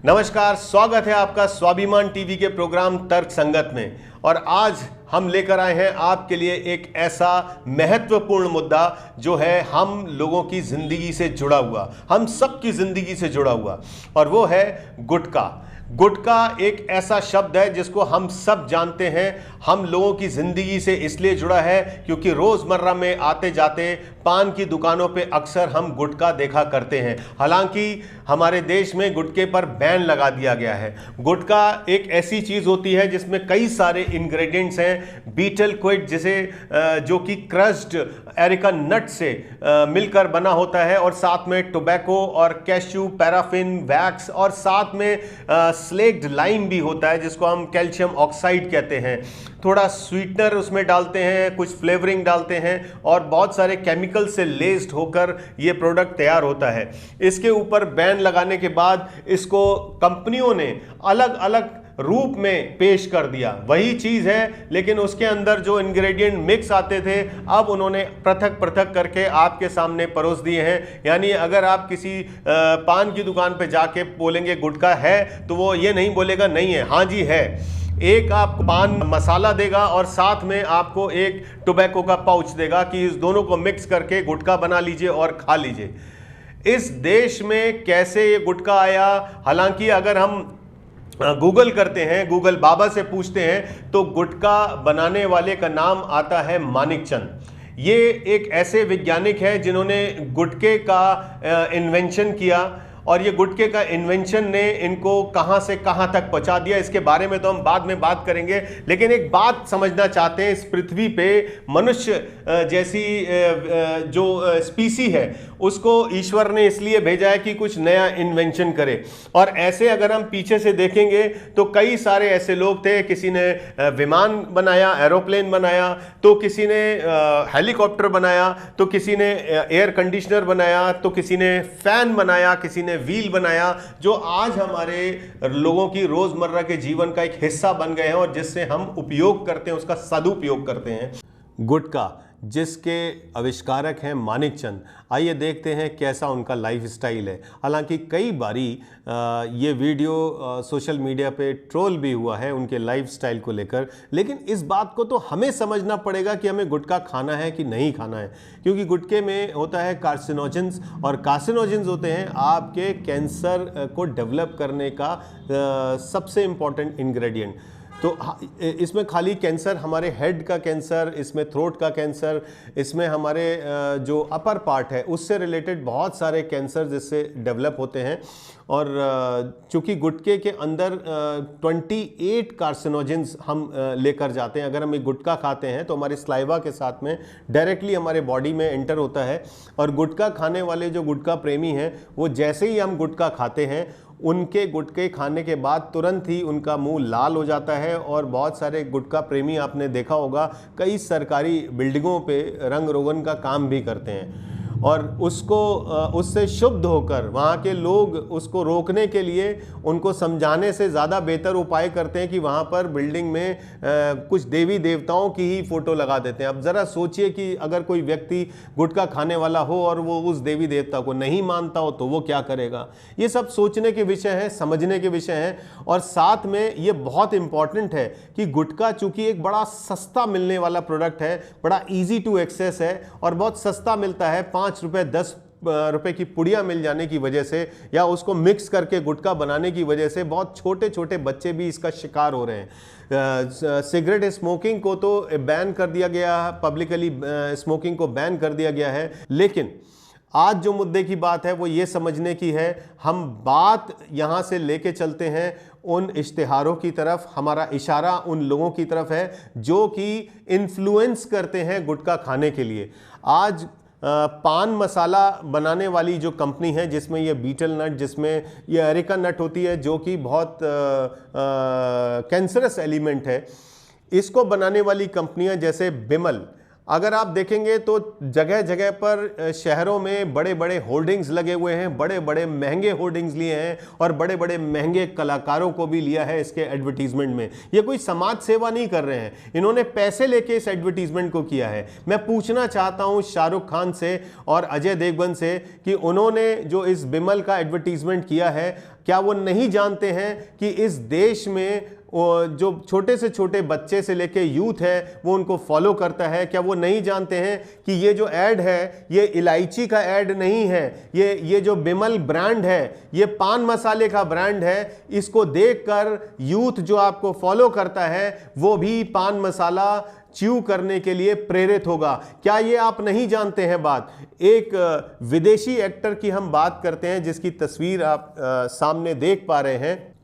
नमस्कार, स्वागत है आपका स्वाभिमान टीवी के प्रोग्राम तर्क संगत में। और आज हम लेकर आए हैं आपके लिए एक ऐसा महत्वपूर्ण मुद्दा जो है हम लोगों की जिंदगी से जुड़ा हुआ, हम सबकी जिंदगी से जुड़ा हुआ, और वो है गुटखा। गुटखा एक ऐसा शब्द है जिसको हम सब जानते हैं, हम लोगों की जिंदगी से इसलिए जुड़ा है क्योंकि रोजमर्रा में आते जाते पान की दुकानों पे अक्सर हम गुटखा देखा करते हैं। हालांकि हमारे देश में गुटखे पर बैन लगा दिया गया है। गुटखा एक ऐसी चीज होती है जिसमें कई सारे इंग्रेडिएंट्स हैं, बीटल क्विड जिसे जो कि क्रश्ड एरिका नट से मिलकर बना होता है, और साथ में टोबैको और कैश्यू, पैराफिन, वैक्स, और साथ में स्लेक्ड लाइम भी होता है जिसको हम कैल्शियम ऑक्साइड कहते हैं। थोड़ा स्वीटनर उसमें डालते हैं, कुछ फ्लेवरिंग डालते हैं, और बहुत सारे केमिकल से लेस्ड होकर ये प्रोडक्ट तैयार होता है। इसके ऊपर बैन लगाने के बाद इसको कंपनियों ने अलग अलग रूप में पेश कर दिया। वही चीज है लेकिन उसके अंदर जो इंग्रेडिएंट मिक्स आते थे अब उन्होंने पृथक पृथक करके आपके सामने परोस दिए हैं। यानी अगर आप किसी पान की दुकान पे जाके बोलेंगे गुटखा है तो वो ये नहीं बोलेगा नहीं है, हाँ जी है। एक आप पान मसाला देगा और साथ में आपको एक टोबैको का पाउच देगा कि इस दोनों को मिक्स करके गुटखा बना लीजिए और खा लीजिए। इस देश में कैसे ये गुटखा आया? हालांकि अगर हम गूगल करते हैं, गूगल बाबा से पूछते हैं तो गुटखा बनाने वाले का नाम आता है मानिकचंद। ये एक ऐसे वैज्ञानिक हैं जिन्होंने गुटखे का इन्वेंशन किया, और ये गुटखे का इन्वेंशन ने इनको कहां से कहां तक पहुंचा दिया, इसके बारे में तो हम बाद में बात करेंगे। लेकिन एक बात समझना चाहते हैं, इस पृथ्वी पे मनुष्य जैसी जो स्पीसी है उसको ईश्वर ने इसलिए भेजा है कि कुछ नया इन्वेंशन करे। और ऐसे अगर हम पीछे से देखेंगे तो कई सारे ऐसे लोग थे, किसी ने विमान बनाया, एरोप्लेन बनाया, तो किसी ने हेलीकॉप्टर बनाया, तो किसी ने एयर कंडीशनर बनाया, तो किसी ने फैन बनाया, किसी ने व्हील बनाया, जो आज हमारे लोगों की रोजमर्रा के जीवन का एक हिस्सा बन गए हैं और जिससे हम उपयोग करते हैं, उसका सदुपयोग करते हैं। गुटखा जिसके आविष्कारक हैं मानिकचंद, आइए देखते हैं कैसा उनका लाइफ स्टाइल है। हालांकि कई बारी ये वीडियो सोशल मीडिया पे ट्रोल भी हुआ है उनके लाइफ स्टाइल को लेकर, लेकिन इस बात को तो हमें समझना पड़ेगा कि हमें गुटखा खाना है कि नहीं खाना है, क्योंकि गुटखे में होता है कार्सिनोजेंस, और कार्सिनोजेंस होते हैं आपके कैंसर को डेवलप करने का सबसे इंपॉर्टेंट इंग्रेडिएंट। तो इसमें खाली कैंसर, हमारे हेड का कैंसर, इसमें थ्रोट का कैंसर, इसमें हमारे जो अपर पार्ट है उससे रिलेटेड बहुत सारे कैंसर जिससे डेवलप होते हैं। और चूंकि गुटखे के अंदर 28 कार्सिनोजेंस हम लेकर जाते हैं। अगर हम एक गुटखा खाते हैं तो हमारे स्लाइवा के साथ में डायरेक्टली हमारे बॉडी में एंटर होता है, और गुटखा खाने वाले जो गुटखा प्रेमी हैं वो जैसे ही हम गुटखा खाते हैं उनके गुटखे खाने के बाद तुरंत ही उनका मुंह लाल हो जाता है। और बहुत सारे गुटखा प्रेमी आपने देखा होगा कई सरकारी बिल्डिंगों पे रंग रोगन का काम भी करते हैं, और उसको उससे शुद्ध होकर वहाँ के लोग उसको रोकने के लिए उनको समझाने से ज़्यादा बेहतर उपाय करते हैं कि वहाँ पर बिल्डिंग में कुछ देवी देवताओं की ही फ़ोटो लगा देते हैं। अब ज़रा सोचिए कि अगर कोई व्यक्ति गुटखा खाने वाला हो और वो उस देवी देवता को नहीं मानता हो तो वो क्या करेगा। ये सब सोचने के विषय हैं, समझने के विषय हैं। और साथ में ये बहुत इंपॉर्टेंट है कि गुटखा चूँकि एक बड़ा सस्ता मिलने वाला प्रोडक्ट है, बड़ा ईजी टू एक्सेस है और बहुत सस्ता मिलता है, 5 रुपये 10 रुपए की पुड़िया मिल जाने की वजह से, या उसको मिक्स करके गुटखा बनाने की वजह से बहुत छोटे छोटे बच्चे भी इसका शिकार हो रहे हैं। सिगरेट स्मोकिंग को तो बैन कर दिया गया, पब्लिकली स्मोकिंग को बैन कर दिया गया है। लेकिन आज जो मुद्दे की बात है वो ये समझने की है, हम बात यहाँ से लेके चलते हैं उन इश्तिहारों की तरफ, हमारा इशारा उन लोगों की तरफ है जो कि इन्फ्लुएंस करते हैं गुटखा खाने के लिए। आज पान मसाला बनाने वाली जो कंपनी है जिसमें ये बीटल नट, जिसमें ये एरिका नट होती है जो कि बहुत कैंसरस एलिमेंट है, इसको बनाने वाली कंपनियां जैसे बिमल, अगर आप देखेंगे तो जगह जगह पर शहरों में बड़े बड़े होर्डिंग्स लगे हुए हैं, बड़े बड़े महंगे होर्डिंग्स लिए हैं और बड़े बड़े महंगे कलाकारों को भी लिया है इसके एडवर्टीजमेंट में। ये कोई समाज सेवा नहीं कर रहे हैं, इन्होंने पैसे लेके इस एडवर्टीजमेंट को किया है। मैं पूछना चाहता हूं शाहरुख खान से और अजय देवगन से कि उन्होंने जो इस बिमल का एडवर्टीजमेंट किया है, क्या वो नहीं जानते हैं कि इस देश में जो छोटे से छोटे बच्चे से लेके यूथ है वो उनको फॉलो करता है? क्या वो नहीं जानते हैं कि ये जो ऐड है ये इलायची का ऐड नहीं है, ये जो बिमल ब्रांड है ये पान मसाले का ब्रांड है। इसको देखकर यूथ जो आपको फॉलो करता है वो भी पान मसाला च्यू करने के लिए प्रेरित होगा। क्या ये आप नहीं जानते हैं बात? एक विदेशी एक्टर की हम बात करते हैं जिसकी तस्वीर आप सामने देख पा रहे हैं।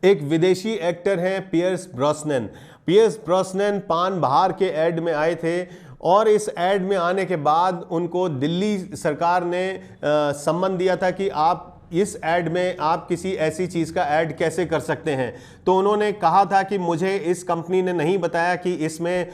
एक विदेशी एक्टर हैं पियर्स ब्रॉसनन। पियर्स ब्रॉसनन पान बहार के ऐड में आए थे और इस ऐड में आने के बाद उनको दिल्ली सरकार ने सम्मन दिया था कि आप इस ऐड में आप किसी ऐसी चीज़ का ऐड कैसे कर सकते हैं। तो उन्होंने कहा था कि मुझे इस कंपनी ने नहीं बताया कि इसमें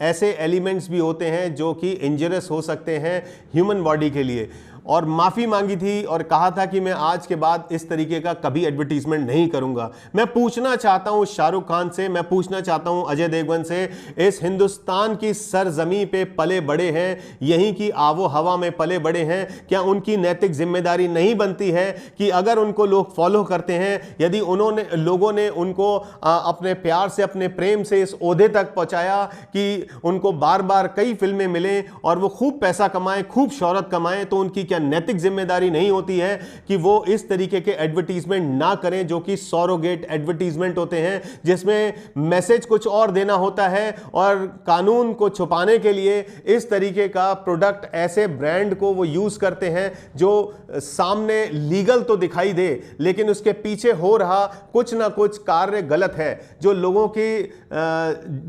ऐसे एलिमेंट्स भी होते हैं जो कि इंजरियस हो सकते हैं ह्यूमन बॉडी के लिए, और माफ़ी मांगी थी और कहा था कि मैं आज के बाद इस तरीके का कभी एडवर्टीजमेंट नहीं करूंगा। मैं पूछना चाहता हूं शाहरुख खान से, मैं पूछना चाहता हूं अजय देवगन से, इस हिंदुस्तान की सरजमी पे पले बड़े हैं, यहीं की आबो हवा में पले बड़े हैं, क्या उनकी नैतिक जिम्मेदारी नहीं बनती है कि अगर उनको लोग फॉलो करते हैं, यदि लोगों ने उनको अपने प्यार से अपने प्रेम से इस ओहदे तक पहुंचाया कि उनको बार बार कई फिल्में मिलें और वो खूब पैसा कमाएं, खूब शोहरत कमाएं, तो उनकी क्या नैतिक जिम्मेदारी नहीं होती है कि वो इस तरीके के एडवर्टीजमेंट ना करें जो कि सॉरोगेट एडवर्टीजमेंट होते हैं, जिसमें मैसेज कुछ और देना होता है और कानून को छुपाने के लिए इस तरीके का प्रोडक्ट, ऐसे ब्रांड को वो यूज करते हैं जो सामने लीगल तो दिखाई दे लेकिन उसके पीछे हो रहा कुछ ना कुछ कार्य गलत है, जो लोगों की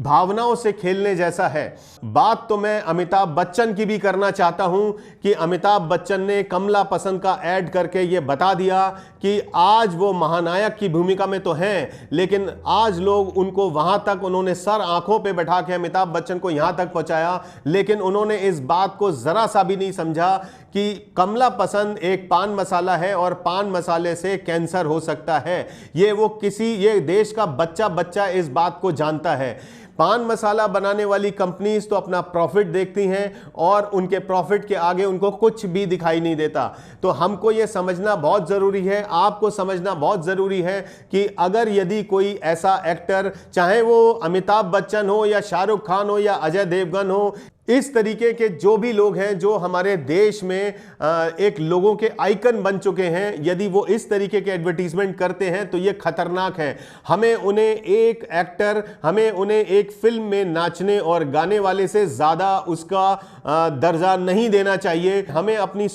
भावनाओं से खेलने जैसा है। बात तो मैं अमिताभ बच्चन की भी करना चाहता हूं कि अमिताभ बच्चन ने कमला पसंद का ऐड करके ये बता दिया कि आज वो महानायक की भूमिका में तो हैं, लेकिन आज लोग उनको वहां तक, उन्होंने सर आंखों पे बैठा के अमिताभ बच्चन को यहां तक पहुंचाया, लेकिन उन्होंने इस बात को जरा सा भी नहीं समझा कि कमला पसंद एक पान मसाला है और पान मसाले से कैंसर हो सकता है। ये देश का बच्चा इस बात को जानता है। पान मसाला बनाने वाली कंपनीज तो अपना प्रॉफिट देखती हैं और उनके प्रॉफिट के आगे उनको कुछ भी दिखाई नहीं देता। तो हमको ये समझना बहुत ज़रूरी है, आपको समझना बहुत ज़रूरी है कि अगर यदि कोई ऐसा एक्टर, चाहे वो अमिताभ बच्चन हो या शाहरुख खान हो या अजय देवगन हो, इस तरीके के जो भी लोग हैं जो हमारे देश में एक लोगों के आइकन बन चुके हैं, यदि वो इस तरीके के एडवर्टीजमेंट करते हैं तो ये खतरनाक है। हमें उन्हें एक एक्टर, हमें उन्हें एक फिल्म में नाचने और गाने वाले से ज़्यादा उसका दर्जा नहीं देना चाहिए। हमें अपनी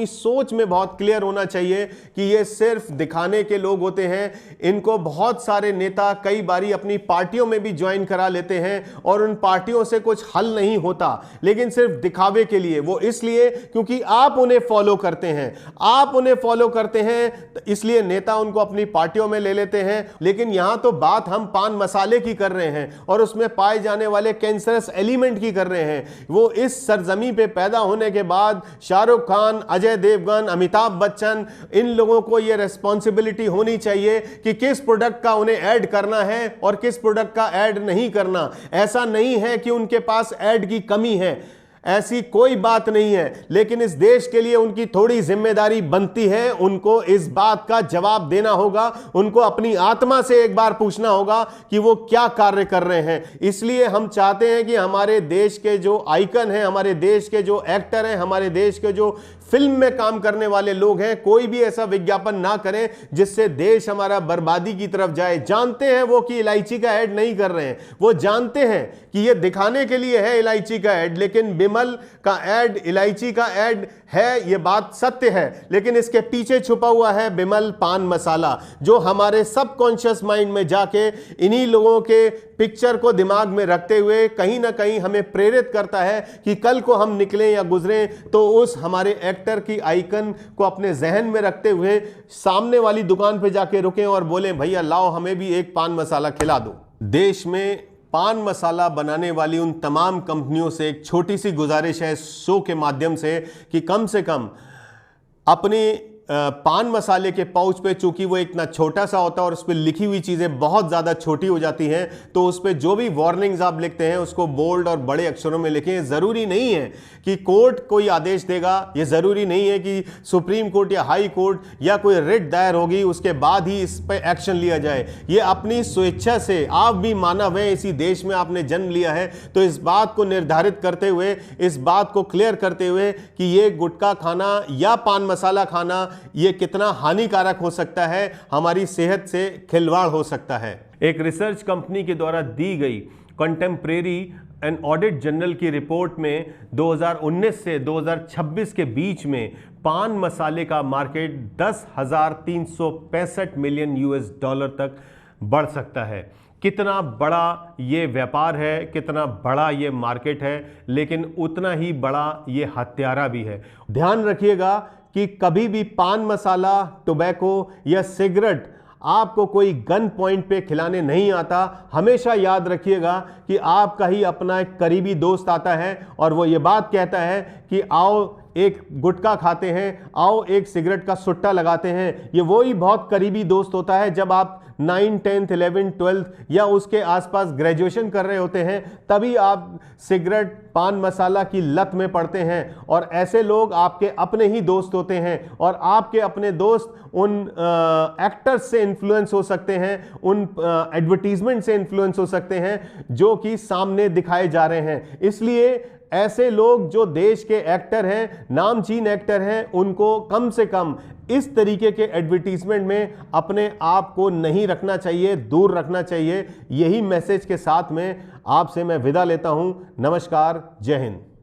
सोच में बहुत क्लियर होना चाहिए कि ये सिर्फ दिखाने के लोग होते हैं। इनको बहुत सारे नेता कई बारी अपनी पार्टियों में भी ज्वाइन करा लेते हैं और उन पार्टियों से कुछ हल नहीं होता, लेकिन सिर्फ दिखावे के लिए। वो इसलिए क्योंकि आप उन्हें फॉलो करते हैं, तो इसलिए नेता उनको अपनी पार्टियों में ले लेते हैं। लेकिन यहां तो बात हम पान मसाले की कर रहे हैं और उसमें पाए जाने वाले कैंसरस एलिमेंट की कर रहे हैं। वो इस सरजमी पे पैदा होने के बाद शाहरुख खान, अजय देवगन, अमिताभ बच्चन, इन लोगों को यह रिस्पॉन्सिबिलिटी होनी चाहिए कि किस प्रोडक्ट का उन्हें ऐड करना है और किस प्रोडक्ट का ऐड नहीं करना। ऐसा नहीं है कि उनके पास ऐड की कमी है, ऐसी कोई बात नहीं है, लेकिन इस देश के लिए उनकी थोड़ी जिम्मेदारी बनती है। उनको इस बात का जवाब देना होगा, उनको अपनी आत्मा से एक बार पूछना होगा कि वो क्या कार्य कर रहे हैं। इसलिए हम चाहते हैं कि हमारे देश के जो आइकन हैं, हमारे देश के जो एक्टर हैं, हमारे देश के जो फिल्म में काम करने वाले लोग हैं, कोई भी ऐसा विज्ञापन ना करें जिससे देश हमारा बर्बादी की तरफ जाए। जानते हैं वो कि इलायची का ऐड नहीं कर रहे हैं, वो जानते हैं कि ये दिखाने के लिए है इलायची का ऐड, लेकिन बिमल का ऐड, इलायची का ऐड है, ये बात सत्य है, लेकिन इसके पीछे छुपा हुआ है बिमल पान मसाला, जो हमारे सबकॉन्शियस माइंड में जाके इन्हीं लोगों के पिक्चर को दिमाग में रखते हुए कहीं ना कहीं हमें प्रेरित करता है कि कल को हम निकलें या गुजरें तो उस हमारे एक्टर की आइकन को अपने जहन में रखते हुए सामने वाली दुकान पे जाके रुकें और बोलें, भैया लाओ हमें भी एक पान मसाला खिला दो। देश में पान मसाला बनाने वाली उन तमाम कंपनियों से एक छोटी सी गुजारिश है इस शो के माध्यम से कम अपने पान मसाले के पाउच पे, चूंकि वो इतना छोटा सा होता है और उस पर लिखी हुई चीज़ें बहुत ज़्यादा छोटी हो जाती हैं, तो उस पर जो भी वार्निंग्स आप लिखते हैं उसको बोल्ड और बड़े अक्षरों में लिखें। ज़रूरी नहीं है कि कोर्ट कोई आदेश देगा, ये ज़रूरी नहीं है कि सुप्रीम कोर्ट या हाई कोर्ट या कोई रिट दायर होगी उसके बाद ही इस पर एक्शन लिया जाए। ये अपनी स्वेच्छा से, आप भी मानव हैं, इसी देश में आपने जन्म लिया है, तो इस बात को निर्धारित करते हुए, इस बात को क्लियर करते हुए कि ये गुटखा खाना या पान मसाला खाना ये कितना हानिकारक हो सकता है, हमारी सेहत से खिलवाड़ हो सकता है। एक रिसर्च कंपनी के द्वारा दी गई कंटेम्परेरी एंड ऑडिट जनरल की रिपोर्ट में 2019 से 2026 के बीच में पान मसाले का मार्केट 10,365 मिलियन US डॉलर तक बढ़ सकता है। कितना बड़ा ये व्यापार है, कितना बड़ा ये मार्केट है, लेकिन उतना ही बड़ा ये हत्यारा भी है। ध्यान रखिएगा कि कभी भी पान मसाला, टोबैको या सिगरेट आपको कोई गन पॉइंट पे खिलाने नहीं आता। हमेशा याद रखिएगा कि आपका ही अपना एक करीबी दोस्त आता है और वो ये बात कहता है कि आओ एक गुटखा खाते हैं, आओ एक सिगरेट का सुट्टा लगाते हैं। ये वही बहुत करीबी दोस्त होता है जब आप 9, 10, 11, 12 या उसके आसपास ग्रेजुएशन कर रहे होते हैं, तभी आप सिगरेट, पान मसाला की लत में पड़ते हैं। और ऐसे लोग आपके अपने ही दोस्त होते हैं और आपके अपने दोस्त उन एक्टर्स से इन्फ्लुएंस हो सकते हैं, उन एडवर्टीजमेंट से इन्फ्लुएंस हो सकते हैं जो कि सामने दिखाए जा रहे हैं। इसलिए ऐसे लोग जो देश के एक्टर हैं, नामचीन एक्टर हैं, उनको कम से कम इस तरीके के एडवर्टीजमेंट में अपने आप को नहीं रखना चाहिए, दूर रखना चाहिए। यही मैसेज के साथ में आपसे मैं विदा लेता हूं। नमस्कार, जय हिंद।